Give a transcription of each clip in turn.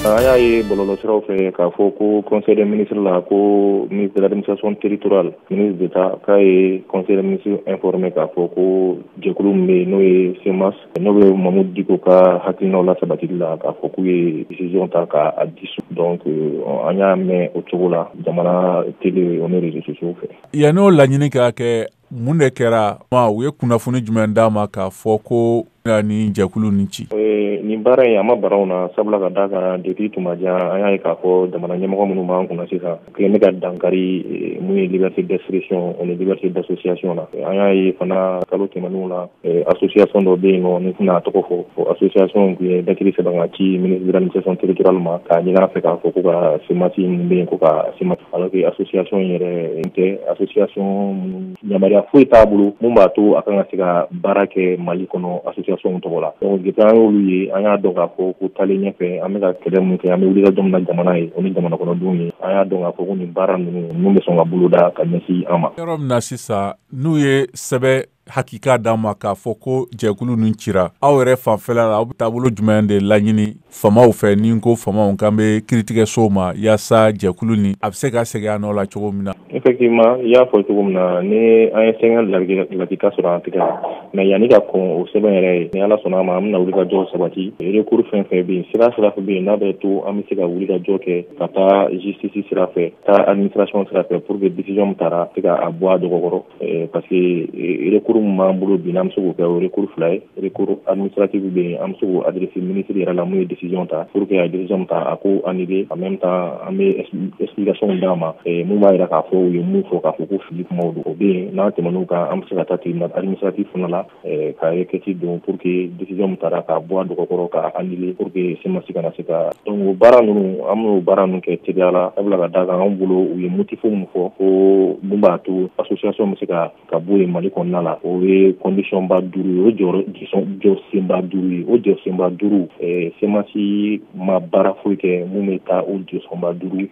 An y'a ye bɔlɔlɔsiraw fɛ k'a fɔ ko conseil des ministres la ko ministre de l'administration territoriale ministre d'État k'a ye conseil des ministres informé k'a fɔ ko jɛkulu min bɛ yen n'o ye CEMAS n'o bɛ Mamadou Diko ka hakilinaw lasabatili la k'a fɔ k'u ye décision ta k'a dissous donc an y'a mɛn o cogo la jamana télé o ni réseaux sociaux fɛ. Yan'o laɲini ka kɛ mun de kɛra u ye kunnafoni jumɛn d'a ma k'a fɔ ko ni jɛkulu ni ci? Nin baara in a ma bara na sabula ka da kan depuis tuma jan an y'a ye k'a fɔ jamana ɲɛmɔgɔ minnu b'an kunna sisan kelen bɛ ka dankari mun ye liberté d'expression ani liberté d'association na. An y'a ye fana kalo tɛmɛnenw la association dɔ bɛ yen nɔ ni tɛna tɔgɔ fɔ o association tun ye dakiri sɛbɛn ka ci ministre de l'administration territoriale ma k'a ɲini a fɛ k'a fɔ ko ka CEMAS min bɛ yen ko ka CEMAS alors que association yɛrɛ tɛ association yamaruya foyi t'a bolo mun b'a to a kan ka se ka baara kɛ Mali kɔnɔ association tɔgɔ la. Donc depuis an y'olu ye an y'a dɔn k'a fɔ ko taalen ɲɛfɛ an bɛ ka kɛlɛ mun kɛ an bɛ wulikajɔ min na jamana ye o ni jamana kɔnɔdenw ye an y'a dɔn k'a fɔ ko nin baara ninnu mun bɛ sɔn ka boloda ka ɲɛsin an ma. Yɔrɔ min na sisan n'u ye sɛbɛn hakika d'an ma k'a fɔ ko jɛkulu ninnu cira aw yɛrɛ fanfɛla la aw bɛ taabolo jumɛn de laɲini famaw fɛ ni ko famaw k'an bɛ kiiritigɛsow ma yaasa jɛkulu ni a bɛ se ka segin a nɔ la cogo min na? Effectivement i y'a fɔ cogo min na ni an ye sɛgɛn lakika sɔrɔ an tigɛ la mais yanni ka kɔn o sɛbɛn yɛrɛ ye ni Ala sɔnna a ma an bɛna wulikajɔ sabati recours fɛn fɛn bɛ yen sira fɛ bɛ yen n'a bɛ to an bɛ se ka wulikajɔ kɛ ka taa justice sira fɛ taa administration sira fɛ pour que décision min taara se ka a bɔ a dɔgɔkɔrɔ parce que recours min b'an bolo bi n'an bɛ se k'o kɛ o recours fila ye recours administratif bɛ yen an bɛ se k'o adresser ministre yɛrɛ la mun ye décision ta pour que a ye décision ta a ko annuler en même temps an bɛ explication d'a ma mun b'a jira k'a fɔ u ye mun fɔ k'a fɔ ko fili kumaw don o bɛ yen n'an tɛmɛn'o kan an bɛ se ka taa tribunal administratif fana la ka requête don pour que décision min taara k'a bɔ a dɔgɔkɔrɔ k'a annuler pour que CEMAS kana se ka donc o baara ninnu an b'o baara ninnu kɛ teliya la sabula ka d'a kan anw bolo u ye motif mun fɔ ko mun b'a to association bɛ se ka bɔ yen Mali kɔnɔna la o ye condition ba 5 ye o jɔ senba 5 ye o jɔ senba 5 CEMAS ma baara foyi kɛ mun bɛ taa o jɔ senba 5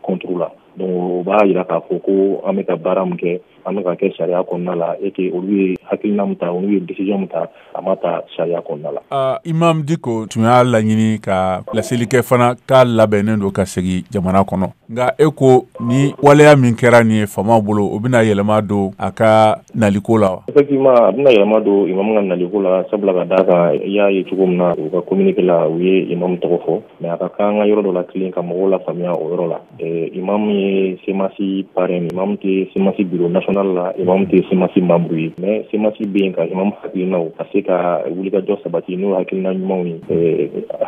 contre la donc o b'a jira k'a fɔ ko an bɛ ka baara min kɛ an bɛ ka kɛ sariya kɔnɔna la et que olu ye hakilina min ta olu ye décision min ta a ma ta sariya kɔnɔna la. Imam Diko tun y'a laɲini ka laselilikɛ fana k'a labɛnnen don ka segin jamana kɔnɔ nka e ko ni waleya min kɛra nin ye famaw bolo o bɛna yɛlɛma don a ka naliko la wa? Effectivement a bɛna yɛlɛma don imam ka naliko la sabula ka d'a kan i y'a ye cogo min na u ka communiqué la u ye imam tɔgɔ fɔ mais a ka kan an ka yɔrɔ dɔ la tilen ka mɔgɔw la faamuya o yɔrɔ la imam ye CEMAS parrain imam tɛ CEMAS bureau national la imam tɛ CEMAS membre ye mais CEMAS bɛ yen ka imam hakilinaw ka se ka wulikajɔ sabati n'o hakilina ɲumanw ye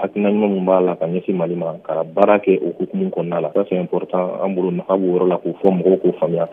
hakilina ɲuman min b'a la ka ɲɛsin Mali ma ka baara kɛ o hukumu kɔnɔna la ça c'est important an bolo nafa b'o yɔrɔ la k'o fɔ mɔgɔw k'o faamuya.